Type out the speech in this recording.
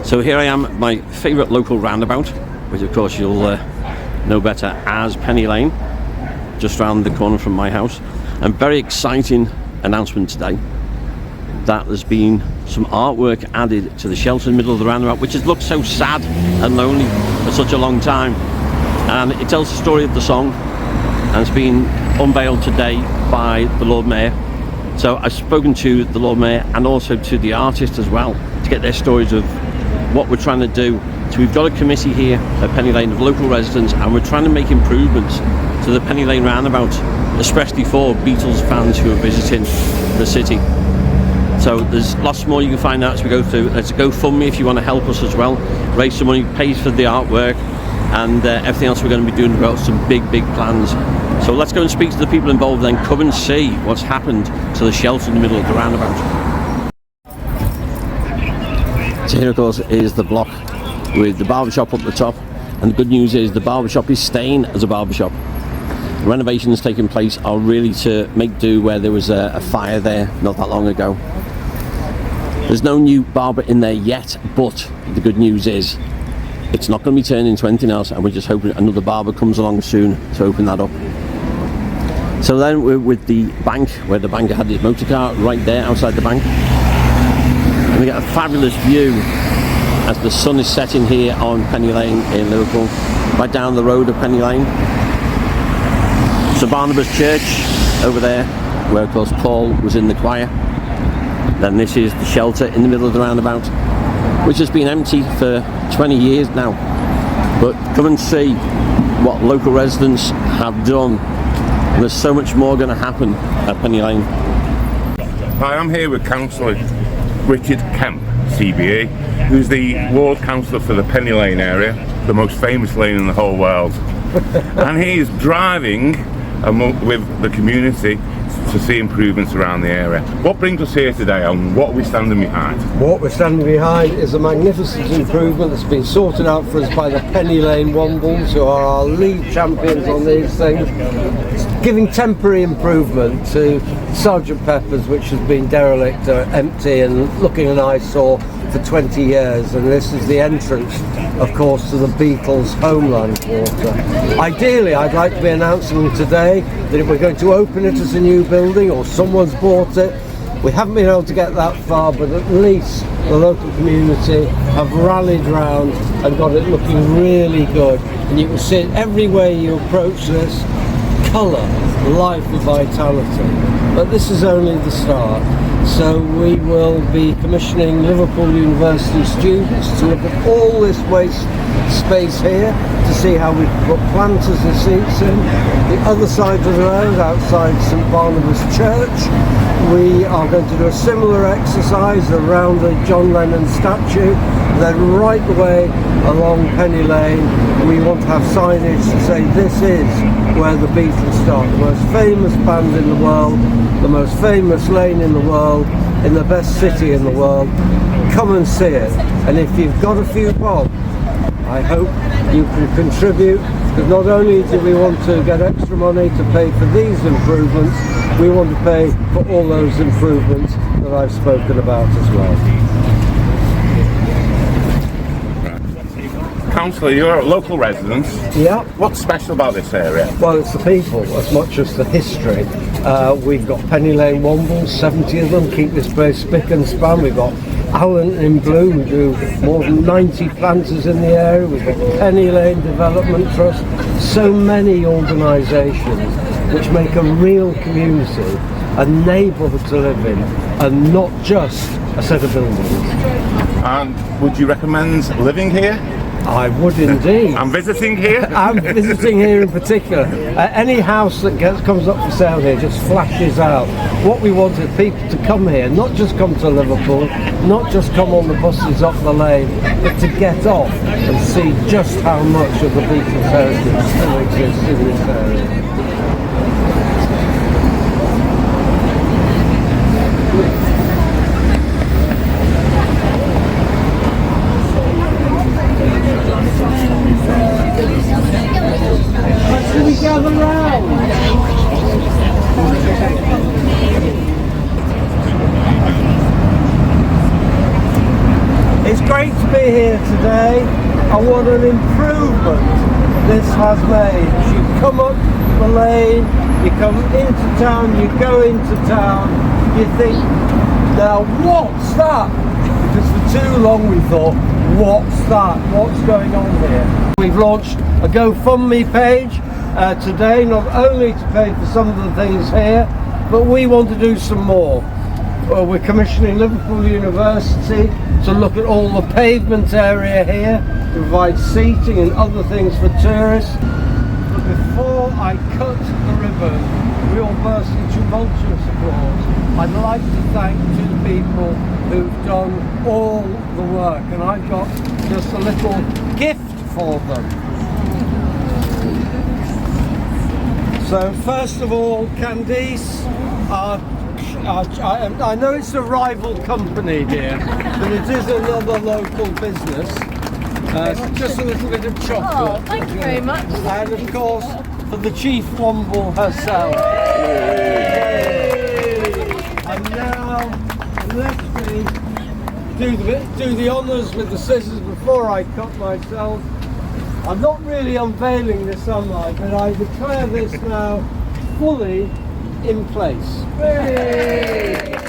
So here I am at my favourite local roundabout, which of course you'll know better as Penny Lane, just round the corner from my house. And very exciting announcement today that there's been some artwork added to the shelter in the middle of the roundabout, which has looked so sad and lonely for such a long time. And it tells the story of the song, and it's been unveiled today by the Lord Mayor. So I've spoken to the Lord Mayor and also to the artist as well to get their stories of what we're trying to do. So we've got a committee here at Penny Lane of local residents, and we're trying to make improvements to the Penny Lane roundabout, especially for Beatles fans who are visiting the city. So there's lots more you can find out as we go through. There's a GoFundMe if you want to help us as well, raise some money, pay for the artwork, and everything else we're going to be doing. We've got some big plans. So let's go and speak to the people involved, then come and see what's happened to the shelter in the middle of the roundabout. So here of course is the block with the barbershop up the top, and the good news is the barbershop is staying as a barbershop. The renovations taking place are really to make do where there was a fire there not that long ago. There's no new barber in there yet, but the good news is it's not going to be turning into anything else, and we're just hoping another barber comes along soon to open that up. So then we're with the bank, where the banker had his motor car right there outside the bank, and we get a fabulous view as the sun is setting here on Penny Lane in Liverpool, right down the road of Penny Lane. St Barnabas Church over there, where of course Paul was in the choir. Then this is the shelter in the middle of the roundabout, which has been empty for 20 years now. But come and see what local residents have done. And there's so much more going to happen at Penny Lane. Hi, I'm here with Councillor Richard Kemp, CBE, who's the Ward Councillor for the Penny Lane area, the most famous lane in the whole world. And he is driving with the community to see improvements around the area. What brings us here today, and what are we standing behind? What we're standing behind is a magnificent improvement that's been sorted out for us by the Penny Lane Wombles, who are our lead champions on these things. It's giving temporary improvement to Sergeant Pepper's, which has been derelict, empty and looking an eyesore for 20 years, and this is the entrance, of course, to the Beatles' homeland quarter. Ideally, I'd like to be announcing today that if we're going to open it as a new building or someone's bought it. We haven't been able to get that far, but at least the local community have rallied round and got it looking really good. And you can see it everywhere you approach this. Colour, life and vitality. But this is only the start. So we will be commissioning Liverpool University students to look at all this waste space here to see how we put planters and seats in. The other side of the road, outside St Barnabas Church, we are going to do a similar exercise around the John Lennon statue. Then right the way along Penny Lane, we want to have signage to say this is where the Beatles start, the most famous band in the world, the most famous lane in the world, in the best city in the world. Come and see it. And if you've got a few bob, I hope you can contribute, because not only do we want to get extra money to pay for these improvements, we want to pay for all those improvements that I've spoken about as well. Councillor, you're a local resident. Yeah. What's special about this area? Well, it's the people as much as the history. We've got Penny Lane Wombles, 70 of them, keep this place spick and span. We've got Alan in Blue, who do more than 90 planters in the area. We've got Penny Lane Development Trust. So many organisations which make a real community, a neighbourhood to live in, and not just a set of buildings. And would you recommend living here? I would indeed. I'm visiting here? I'm visiting here in particular. Any house that comes up for sale here just flashes out. What we want is people to come here, not just come to Liverpool, not just come on the buses up the lane, but to get off and see just how much of the Beatles heritage still exists in this area. It's great to be see here today and what an improvement this has made. As you come up the lane, you come into town, you go into town, you think, now what's that? Because for too long we thought, what's that? What's going on here? We've launched a GoFundMe page today, not only to pay for some of the things here, but we want to do some more. We're commissioning Liverpool University to look at all the pavement area here, to provide seating and other things for tourists. But before I cut the ribbon, we all burst into tumultuous applause. I'd like to thank two people who've done all the work, and I've got just a little gift for them. So first of all, Candice, I know it's a rival company here, but it is another local business. Just a little bit of chocolate. Oh, thank you very much. And of course, for the Chief Womble herself. And now, let me do the honours with the scissors before I cut myself. I'm not really unveiling this, am I? But I declare this now fully in place. Yay!